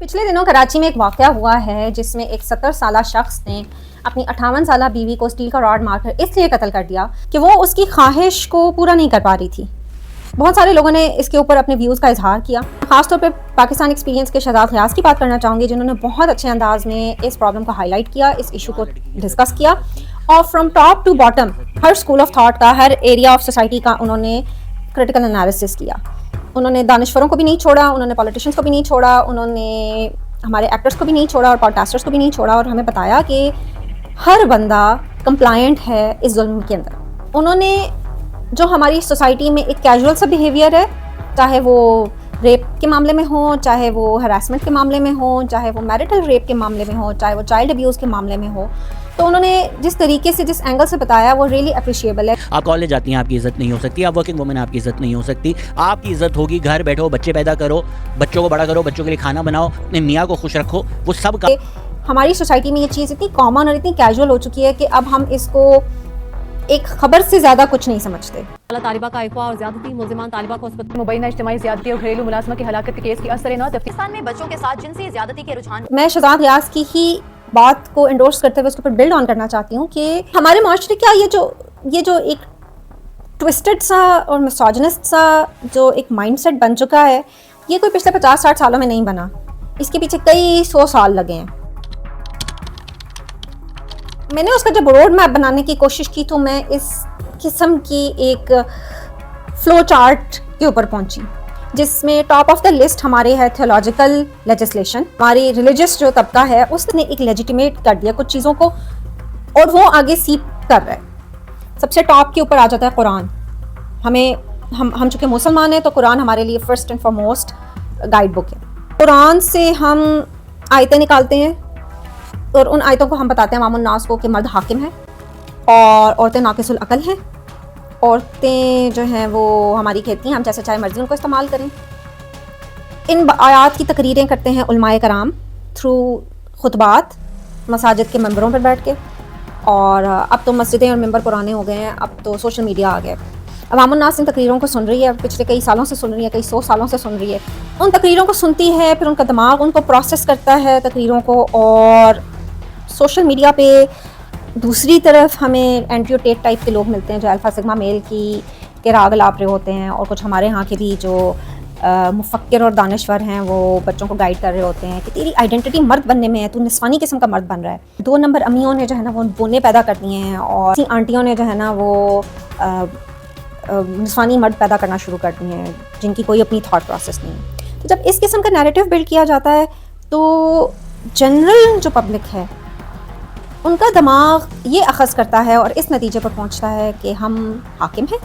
पिछले दिनों कराची में एक वाक़या हुआ है जिसमें एक 70 साला शख्स ने अपनी 58 साला बीवी को स्टील का रॉड मारकर इसलिए कत्ल कर दिया कि वो उसकी ख्वाहिश को पूरा नहीं कर पा रही थी। बहुत सारे लोगों ने इसके ऊपर अपने व्यूज़ का इजहार किया। ख़ासतौर पे पाकिस्तान एक्सपीरियंस के शहजाद ग़ियास की बात करना चाहूँगी, जिन्होंने बहुत अच्छे अंदाज में इस प्रॉब्लम को हाईलाइट किया, इस इशू को डिस्कस किया और फ्रॉम टॉप टू बॉटम हर स्कूल ऑफ थाट का, हर एरिया ऑफ सोसाइटी का उन्होंने क्रिटिकल एनालिसिस किया। उन्होंने दानिश्वरों को भी नहीं छोड़ा, उन्होंने पॉलिटिशियंस को भी नहीं छोड़ा, उन्होंने हमारे एक्टर्स को भी नहीं छोड़ा और पॉडकास्टर्स को भी नहीं छोड़ा और हमें बताया कि हर बंदा कंप्लायंट है इस जुल्म के अंदर। उन्होंने जो हमारी सोसाइटी में एक कैजुअल सा बिहेवियर है, चाहे वो रेप के मामले में हो, चाहे वो हरासमेंट के मामले में हो, चाहे वो मैरिटल रेप के मामले में हो, चाहे वो चाइल्ड अब्यूज़ के मामले में हो, तो उन्होंने जिस तरीके से, जिस एंगल से बताया वो रियली अप्रिशिएबल है। आप कॉलेज जाती हैं, आपकी इज्जत नहीं हो सकती। आप वर्किंग वुमेन, आपकी इज्जत नहीं हो सकती। आपकी इज्जत होगी घर बैठो, बच्चे पैदा करो, बच्चों को बड़ा करो, बच्चों के लिए खाना बनाओ, अपने मियाँ को खुश रखो। वो सब का हमारी सोसाइटी में ये चीज़ इतनी कॉमन और इतनी कैजुअल हो चुकी है कि अब हम इसको एक खबर से ज़्यादा कुछ नहीं समझते। तालिबा का अगवा और ज्यादती मुल्जिमान तालिबा को मुबैना इज्तिमाई ज़्यादती और घरेलू मुलाजमा की हलाकत के केस की असर न पाकिस्तान में बच्चों के साथ जिनसी ज़्यादती के रुझान। मैं शहजाद ग़ियास की ही बात को एंडोर्स करते हुए उसके ऊपर बिल्ड ऑन करना चाहती हूँ कि हमारे माशरे क्या ये जो एक ट्विस्टेड सा और मिसोजिनिस्ट सा जो एक माइंडसेट बन चुका है, ये कोई पिछले 50-60 सालों में नहीं बना। इसके पीछे कई 100 साल लगे हैं। मैंने उसका जब रोड मैप बनाने की कोशिश की तो मैं इस किस्म की एक फ्लो चार्ट के ऊपर पहुंची, जिसमें टॉप ऑफ द लिस्ट हमारे है थियोलॉजिकल लेजिस्लेशन। हमारी रिलीजियस जो तबका है उसने एक लेजिटिमेट कर दिया कुछ चीज़ों को और वो आगे सीप कर रहा है। सबसे टॉप के ऊपर आ जाता है कुरान। हम चूँकि मुसलमान हैं तो कुरान हमारे लिए first and foremost guide book है। कुरान से हम आयतें निकालते हैं और उन आयतों को हम बताते हैं अवामुन नास को कि मर्द हाकिम है और औरतें नाकिसुल अकल हैं। औरतें जो हैं वो हमारी कहती हैं हम जैसे चाहे मर्जी उनको इस्तेमाल करें। इन आयात की तकरीरें करते हैं उलमाए कराम थ्रू खुतबात मसाजिद के मंबरों पर बैठ के। और अब तो मस्जिदें और मंबर पुराने हो गए हैं, अब तो सोशल मीडिया आ गया। अवामुन नास इन तकरीरों को सुन रही है, पिछले कई सालों से सुन रही है, कई 100 सालों से सुन रही है। उन तकरीरों को सुनती है, फिर उनका दिमाग उनको प्रोसेस करता है तकरीरों को, और सोशल मीडिया पे दूसरी तरफ हमें एंटियोटेट टाइप के लोग मिलते हैं जो अल्फा सिग्मा मेल के राग लाप रहे होते हैं, और कुछ हमारे यहाँ के भी जो मुफक्किर और दानिश्वर हैं वो बच्चों को गाइड कर रहे होते हैं कि तेरी आइडेंटिटी मर्द बनने में है, तू निस्वानी किस्म का मर्द बन रहा है। 2 नंबर अम्मियों ने जो है ना वो बोने पैदा कर दिए हैं और आंटियों ने जो है ना वो निस्वानी मर्द पैदा करना शुरू कर दिए हैं जिनकी कोई अपनी थॉट प्रोसेस नहीं है। तो जब इस किस्म का नैरेटिव बिल्ड किया जाता है तो जनरल जो पब्लिक है उनका दिमाग ये अखज़ करता है और इस नतीजे पर पहुंचता है कि हम हाकिम हैं,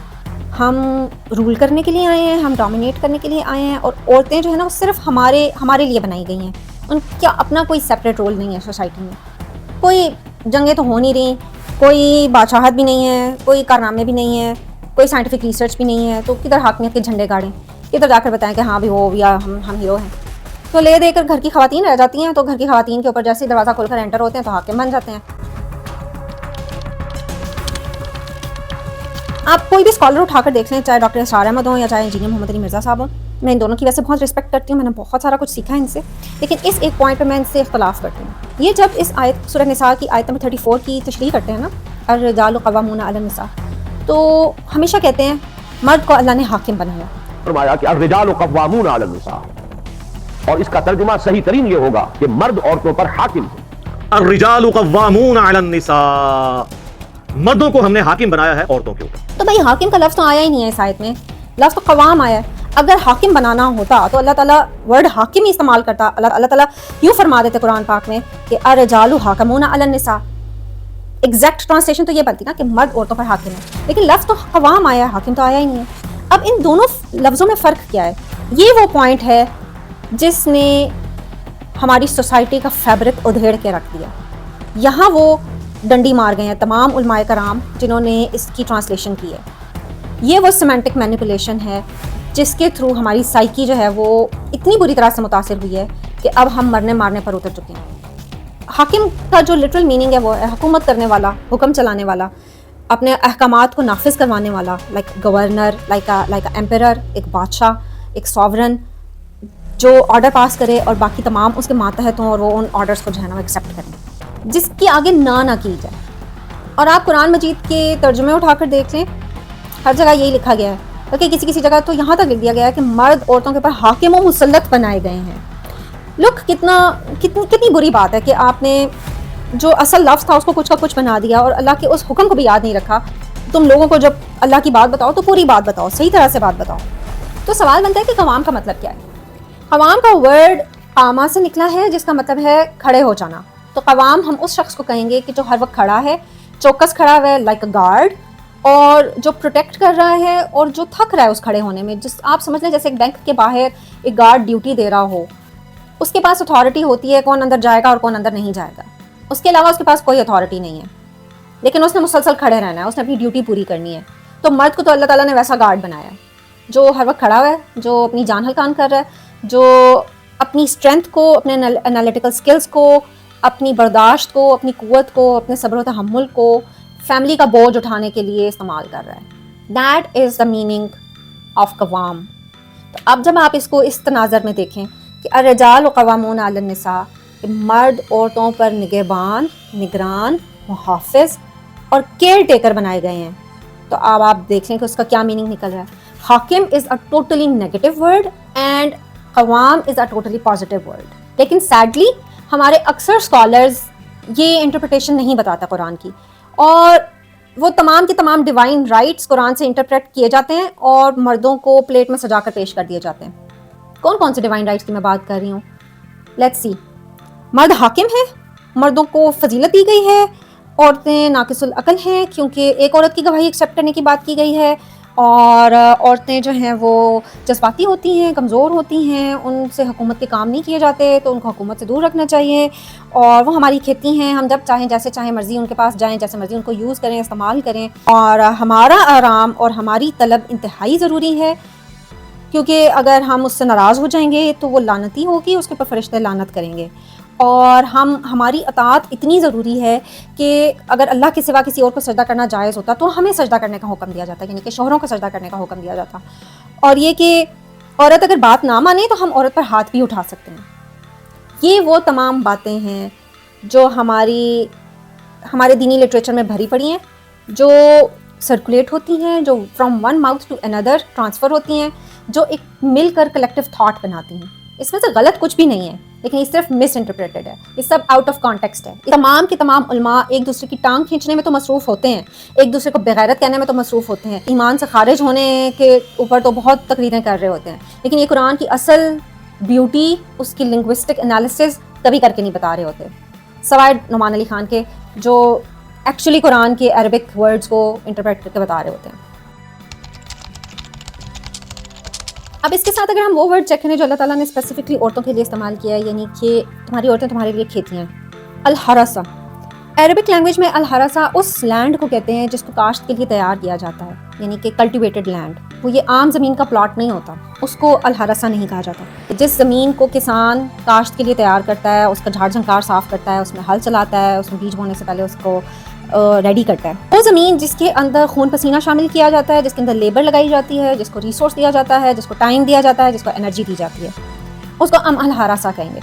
हम रूल करने के लिए आए हैं, हम डोमिनेट करने के लिए आए हैं, और औरतें जो है ना वो सिर्फ हमारे लिए बनाई गई हैं। उनका अपना कोई सेपरेट रोल नहीं है सोसाइटी में। कोई जंगें तो हो नहीं रही, कोई बादशाहत भी नहीं है, कोई कारनामे भी नहीं है, कोई साइंटिफिक रिसर्च भी नहीं है, तो किधर हाकिमियत के झंडे गाड़ें, किधर जाकर बताएं कि हाँ भी वो या हम हीरो हैं। तो ले देकर घर की ख़वातीन रह जाती हैं, तो घर की ख़वातीन के ऊपर जैसे ही दरवाज़ा खोलकर एंटर होते हैं तो हाकिम बन जाते हैं। आप कोई भी स्कॉलर उठाकर देख लें, चाहे डॉक्टर इसरार अहमद हो या चाहे इंजीनियर मोहम्मद अली मिर्ज़ा साहब हो, मैं इन दोनों की वैसे बहुत रिस्पेक्ट करती हूँ, मैंने बहुत सारा कुछ सीखा है इनसे, लेकिन इस एक पॉइंट पर मैं इनसे इख्तलाफ करती हूँ। ये जब इस आयत सूरह निसा की आयत नंबर 34 की तशरीह करते हैं ना, अर्रिजालु क़व्वामूना अलन निसा, तो हमेशा कहते हैं मर्द को अल्लाह ने हाकिम बनाया। फरमाया कि अर्रिजालु क़व्वामूना अलन निसा, और इसका तर्जुमा सही तरीन ये होगा कि मर्द औरतों पर हाकिम है। अर्रिजालु क़व्वामूना अलन निसा, मर्दों को हमने हाकिम बनाया है औरतों के ऊपर। तो भाई हाकिम का लफ्ज़ तो आया ही नहीं है इस आयत में, लफ्ज़ तो क़वाम आया है। अगर हाकिम बनाना होता तो अल्लाह ताला वर्ड हाकिम ही इस्तेमाल करता। अल्लाह ताला यूँ फरमा देते कुरान पाक में कि अर्रिजालु हाकिमूना अलन निसा। एग्जैक्ट ट्रांसलेशन तो ये बनती ना कि मर्द औरतों पर हाकिम है, लेकिन लफ्ज़ तो क़वाम आया है, हाकिम तो आया ही नहीं है। अब इन दोनों लफ्ज़ों में फ़र्क क्या है? ये वो पॉइंट है जिसने हमारी सोसाइटी का फैब्रिक उधेड़ के रख दिया। यहाँ वो डंडी मार गए हैं तमाम उलमाए कराम जिन्होंने इसकी ट्रांसलेशन की है। ये वो सिमेंटिक मैनिपुलेशन है जिसके थ्रू हमारी साइकी जो है वो इतनी बुरी तरह से मुतासिर हुई है कि अब हम मरने मारने पर उतर चुके हैं। हाकिम का जो लिटरल मीनिंग है वो है हुकूमत करने वाला, हुक्म चलाने वाला, अपने अहकामात को नाफिज करवाने वाला, लाइक गवर्नर, लाइक अ एम्परर, एक बादशाह, एक सॉवरन, जो ऑर्डर पास करे और बाकी तमाम उसके मातहत हों और वो उन ऑर्डर्स को जो है ना एक्सेप्ट करें, जिसकी आगे ना की जाए। और आप कुरान मजीद के तर्जुमे उठाकर देख लें, हर जगह यही लिखा गया है, बल्कि किसी जगह तो यहाँ तक लिख दिया गया है कि मर्द औरतों के ऊपर हाकिम और मुसल्लत बनाए गए हैं। लुक, कितनी बुरी बात है कि आपने जो असल लफ्ज़ था उसको कुछ का कुछ बना दिया और अल्लाह के उस हुक्म को भी याद नहीं रखा। तुम लोगों को जब अल्लाह की बात बताओ तो पूरी बात बताओ, सही तरह से बात बताओ। तो सवाल बनता है कि कवाम का मतलब क्या है। कवाम का वर्ड कामा से निकला है, जिसका मतलब है खड़े हो जाना। तो कवाम हम उस शख्स को कहेंगे कि जो हर वक्त खड़ा है, चौकस खड़ा हुआ है, लाइक अ गार्ड, और जो प्रोटेक्ट कर रहा है और जो थक रहा है उस खड़े होने में। जिस आप समझ लें जैसे एक बैंक के बाहर एक गार्ड ड्यूटी दे रहा हो, उसके पास अथॉरिटी होती है कौन अंदर जाएगा और कौन अंदर नहीं जाएगा, उसके अलावा उसके पास कोई अथॉरिटी नहीं है, लेकिन उसने मुसलसल खड़े रहना है, उसने अपनी ड्यूटी पूरी करनी है। तो मर्द को तो अल्लाह ताला ने वैसा गार्ड बनाया है, जो हर वक्त खड़ा हुआ है, जो अपनी जान हल्कान कर रहा है, जो अपनी स्ट्रेंथ को, अपने एनालिटिकल स्किल्स को, अपनी बर्दाश्त को, अपनी कुव्वत को, अपने सब्र व तहम्मुल को फैमिली का बोझ उठाने के लिए इस्तेमाल कर रहा है। That is the meaning of कवाम। तो अब जब आप इसको इस तनाज़र में देखें कि अर्रिजाल क़वामून अलन निसा, मर्द औरतों पर निगहबान, निगरान, मुहाफ़िज़ और केयर टेकर बनाए गए हैं, तो अब आप देख लें कि उसका क्या मीनिंग निकल रहा है। हाकिम is a totally negative word and कवाम is a totally positive word. लेकिन सैडली हमारे अक्सर स्कॉलर्स ये इंटरप्रिटेशन नहीं बताता कुरान की, और वो तमाम के तमाम डिवाइन राइट्स कुरान से इंटरप्रेट किए जाते हैं और मर्दों को प्लेट में सजा कर पेश कर दिए जाते हैं। कौन कौन से डिवाइन राइट्स की मैं बात कर रही हूँ? Let's see. मर्द हाकिम है, मर्दों को फजीलत दी गई है, औरतें नाकिसुल अकल हैं क्योंकि एक औरत की गवाही एक्सेप्ट करने की बात की गई है, और औरतें जो हैं वो जज्बाती होती हैं, कमज़ोर होती हैं, उनसे हुकूमत के काम नहीं किए जाते, तो उनको हुकूमत से दूर रखना चाहिए, और वो हमारी खेती हैं, हम जब चाहें जैसे चाहें मर्ज़ी उनके पास जाएं, जैसे मर्ज़ी उनको यूज़ करें, इस्तेमाल करें, और हमारा आराम और हमारी तलब इंतहाई ज़रूरी है, क्योंकि अगर हम उससे नाराज़ हो जाएंगे तो वो लानती होगी, उसके ऊपर फरिश्ते लानत करेंगे। और हमारी अताअत इतनी ज़रूरी है कि अगर अल्लाह के सिवा किसी और को सजदा करना जायज़ होता तो हमें सजदा करने का हुक्म दिया जाता, यानी कि शोहरों को सजदा करने का हुक्म दिया जाता। और ये कि औरत अगर बात ना माने तो हम औरत पर हाथ भी उठा सकते हैं। ये वो तमाम बातें हैं जो हमारे दीनी लिटरेचर में भरी पड़ी हैं, जो सर्कुलेट होती हैं, जो from one mouth to another transfer होती हैं, जो एक मिलकर कलेक्टिव थाट बनाती हैं। इसमें से गलत कुछ भी नहीं है, लेकिन ये सिर्फ मिस इंटरप्रेटेड है, ये सब आउट ऑफ कॉन्टेक्स्ट है। तमाम के तमाम उलमा एक दूसरे की टांग खींचने में तो मसरूफ़ होते हैं, एक दूसरे को बेगैरत कहने में तो मसरूफ़ होते हैं, ईमान से खारिज होने के ऊपर तो बहुत तकरीरें कर रहे होते हैं, लेकिन ये कुरान की असल ब्यूटी, उसकी लिंग्विस्टिक एनालिसिस कभी करके नहीं बता रहे होते, सवाए नुमान अली खान के, जो एक्चुअली कुरान के अरबिक वर्ड्स को इंटरप्रेट करके बता रहे होते हैं। अब इसके साथ अगर हम वो वर्ड चेक करें जो अल्लाह ताला ने स्पेसिफिकली औरतों के लिए इस्तेमाल किया है, यानी कि तुम्हारी औरतें तुम्हारे लिए खेतियाँ हैं। अल-हरसा, अरबिक लैंग्वेज में अल-हरसा उस लैंड को कहते हैं जिसको काश्त के लिए तैयार किया जाता है, यानी कि कल्टिवेटेड लैंड। वो ये आम ज़मीन का प्लॉट नहीं होता, उसको अल-हरसा नहीं कहा जाता। जिस ज़मीन को किसान काश्त के लिए तैयार करता है, उसका झाड़ झंकार साफ़ करता है, उसमें हल चलाता है, उसमें बीज बोने से पहले उसको रेडी करता है, वो ज़मीन जिसके अंदर खून पसीना शामिल किया जाता है, जिसके अंदर लेबर लगाई जाती है, जिसको रिसोर्स दिया जाता है, जिसको टाइम दिया जाता है, जिसको एनर्जी दी जाती है, उसको हम अल-हरसा कहेंगे।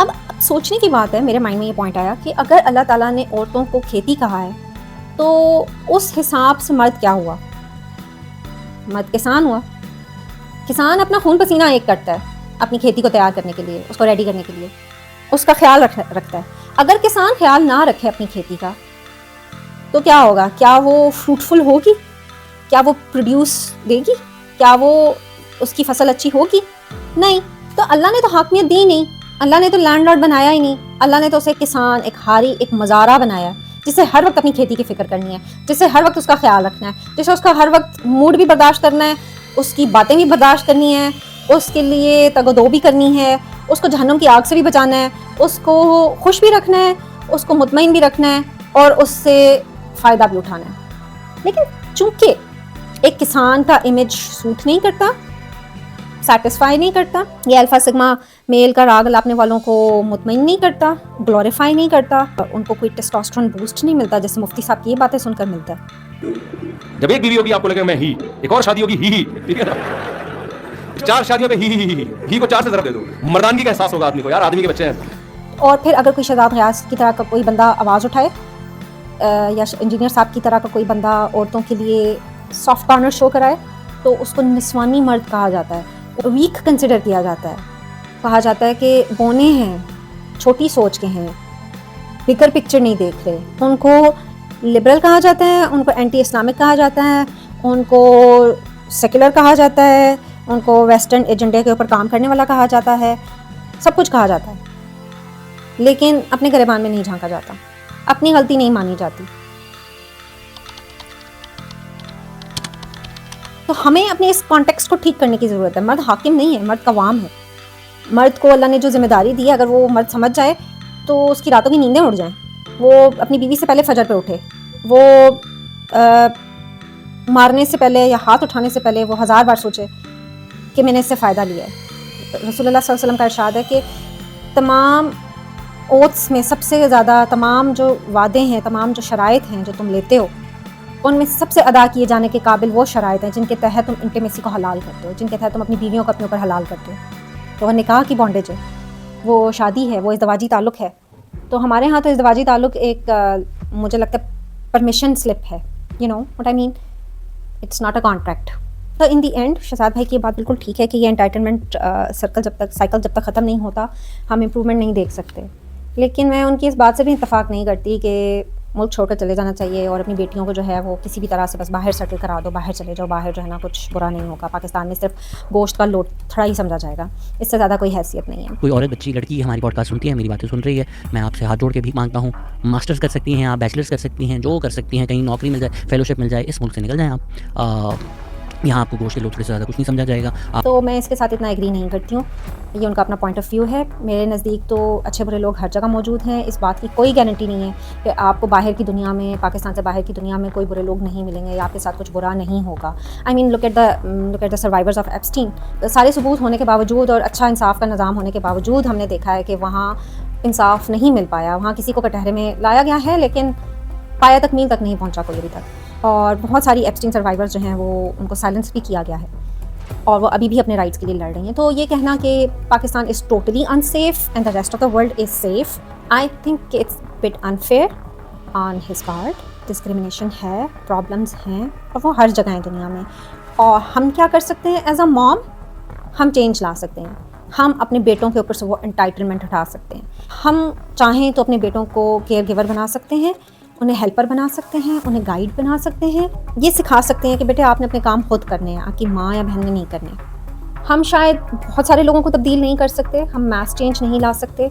अब सोचने की बात है, मेरे माइंड में ये पॉइंट आया कि अगर अल्लाह ताला ने औरतों को खेती कहा है तो उस हिसाब से मर्द क्या हुआ? मर्द किसान हुआ। किसान अपना खून पसीना एक करता है अपनी खेती को तैयार करने के लिए, उसको रेडी करने के लिए, उसका ख्याल रखता है। अगर किसान ख्याल ना रखे अपनी खेती का तो क्या होगा? क्या वो फ्रूटफुल होगी? क्या वो प्रोड्यूस देगी? क्या वो उसकी फसल अच्छी होगी? नहीं। तो अल्लाह ने तो हाकिमियत दी नहीं, अल्लाह ने तो लैंडलॉर्ड बनाया ही नहीं, अल्लाह ने तो उसे किसान, एक हारी, एक मज़ारा बनाया, जिसे हर वक्त अपनी खेती की फ़िक्र करनी है, जिसे हर वक्त उसका ख्याल रखना है, जिसे उसका हर वक्त मूड भी बर्दाश्त करना है, उसकी बातें भी बर्दाश्त करनी है, उसके लिए तगदो भी करनी है, उसको जहन्नुम की आग से भी बचाना है, उसको खुश भी रखना है, उसको मुतमईन भी रखना है और उससे फ़ायदा भी उठाना है। लेकिन चूंकि एक किसान का इमेज सूट नहीं करता, सेटिस्फाई नहीं करता, ये अल्फा सिग्मा मेल का राग लापने वालों को मुतमईन नहीं करता, ग्लोरीफाई नहीं करता, उनको कोई टेस्टोस्टेरोन बूस्ट नहीं मिलता, जैसे मुफ्ती साहब की ये बातें सुनकर मिलता है। जब एक बीवी होगी आपको लगेगा मैं ही, एक और शादी होगी ही, ठीक है ना? 4 शादियों पे ही को 4 से ज़रा दे दो, मर्दानगी का एहसास होगा आदमी को, यार आदमी के बच्चे हैं। और फिर अगर कोई शहजाद गयास की तरह का कोई बंदा आवाज़ उठाए या इंजीनियर साहब की तरह का कोई बंदा औरतों के लिए सॉफ्ट कॉर्नर शो कराए, तो उसको निस्वानी मर्द कहा जाता है, वीक कंसिडर किया जाता है। कहा जाता है कि बोने हैं, छोटी सोच के हैं, बिगर पिक्चर नहीं देख रहे। उनको लिबरल कहा जाता है, उनको एंटी इस्लामिक कहा जाता है, उनको सेकुलर कहा जाता है, उनको वेस्टर्न एजेंडे के ऊपर काम करने वाला कहा जाता है, सब कुछ कहा जाता है। लेकिन अपने गिरेबान में नहीं झांका जाता, अपनी गलती नहीं मानी जाती। तो हमें अपने इस कॉन्टेक्स्ट को ठीक करने की ज़रूरत है। मर्द हाकिम नहीं है, मर्द कवाम है। मर्द को अल्लाह ने जो जिम्मेदारी दी है, अगर वो मर्द समझ जाए तो उसकी रातों की नींदें उड़ जाएं। वो अपनी बीवी से पहले फजर पे उठे, वो मारने से पहले या हाथ उठाने से पहले वो 1000 बार सोचे कि मैंने इससे फ़ायदा लिया है। रसूलुल्लाह सल्लल्लाहु अलैहि वसल्लम का इरशाद है कि तमाम ओथ्स में सबसे ज़्यादा, तमाम जो वादे हैं, तमाम जो शराइत हैं जो तुम लेते हो, उनमें सबसे अदा किए जाने के काबिल वो शराइत हैं जिनके तहत तुम इंटीमेसी को हलाल करते हो, जिनके तहत तुम अपनी बीवियों को अपने ऊपर हलाल करते हो। तो वह निकाह की बॉन्डेज है, वो शादी है, वो इज़्दवाजी ताल्लुक़ है। तो हमारे यहाँ तो इज़्दवाजी ताल्लुक़ एक मुझे लगता है परमिशन स्लिप है, you know what I mean, it's not a contract. तो इन दी एंड शहजाद भाई की बात बिल्कुल ठीक है कि ये एंटाइटलमेंट साइकिल जब तक ख़त्म नहीं होता हम इम्प्रूवमेंट नहीं देख सकते। लेकिन मैं उनकी इस बात से भी इत्तेफाक नहीं करती कि मुल्क छोड़कर चले जाना चाहिए और अपनी बेटियों को जो है वो किसी भी तरह से बस बाहर सेटल करा दो, बाहर चले जाओ, बाहर जो है ना कुछ बुरा नहीं होगा। पाकिस्तान में सिर्फ गोश्त का लोथड़ा ही समझा जाएगा, इससे ज़्यादा कोई हैसियत नहीं है। कोई औरत, बच्ची, लड़की हमारी पॉडकास्ट सुनती है, मेरी बातें सुन रही है, मैं आपसे हाथ जोड़ के भी मांगता हूँ, मास्टर्स कर सकती हैं आप, बैचलर्स कर सकती हैं, जो कर सकती हैं, कहीं नौकरी मिल जाए, फेलोशिप मिल जाए, इस मुल्क से निकल जाएँ आप। यहाँ आपको गोश्त के लोथड़े से ज़्यादा कुछ नहीं समझा जाएगा। तो मैं इसके साथ इतना एग्री नहीं करती हूँ, ये उनका अपना पॉइंट ऑफ व्यू है। मेरे नज़दीक तो अच्छे बुरे लोग हर जगह मौजूद हैं, इस बात की कोई गारंटी नहीं है कि आपको बाहर की दुनिया में, पाकिस्तान से बाहर की दुनिया में कोई बुरे लोग नहीं मिलेंगे या आपके साथ कुछ बुरा नहीं होगा। I mean look at the survivors of Epstein. सारे सबूत होने के बावजूद और अच्छा इंसाफ का निज़ाम होने के बावजूद हमने देखा है कि वहाँ इंसाफ नहीं मिल पाया, वहाँ किसी को कटहरे में लाया गया है लेकिन पाया तकमील तक नहीं पहुँचा कोई अभी तक। और बहुत सारी एप्स्टीन सर्वाइवर्स जो हैं वो उनको साइलेंस भी किया गया है और वो अभी भी अपने राइट्स के लिए लड़ रही हैं। तो ये कहना कि Pakistan is totally unsafe and the rest of the world is safe, I think it's bit unfair on his part. Discrimination है, प्रॉब्लम्स हैं और वो हर जगह है दुनिया में। और हम क्या कर सकते हैं एज अ मॉम, हम चेंज ला सकते हैं। हम अपने बेटों के ऊपर से वो एंटाइटलमेंट हटा सकते हैं। हम चाहें तो अपने बेटों को केयर गिवर बना सकते हैं, उन्हें हेल्पर बना सकते हैं, उन्हें गाइड बना सकते हैं, ये सिखा सकते हैं कि बेटे आपने अपने काम खुद करने हैं, आपकी माँ या बहन ने नहीं करने। हम शायद बहुत सारे लोगों को तब्दील नहीं कर सकते, हम मैस चेंज नहीं ला सकते,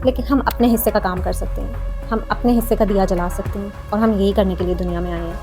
लेकिन हम अपने हिस्से का काम कर सकते हैं, हम अपने हिस्से का दिया जला सकते हैं और हम यही करने के लिए दुनिया में आए हैं।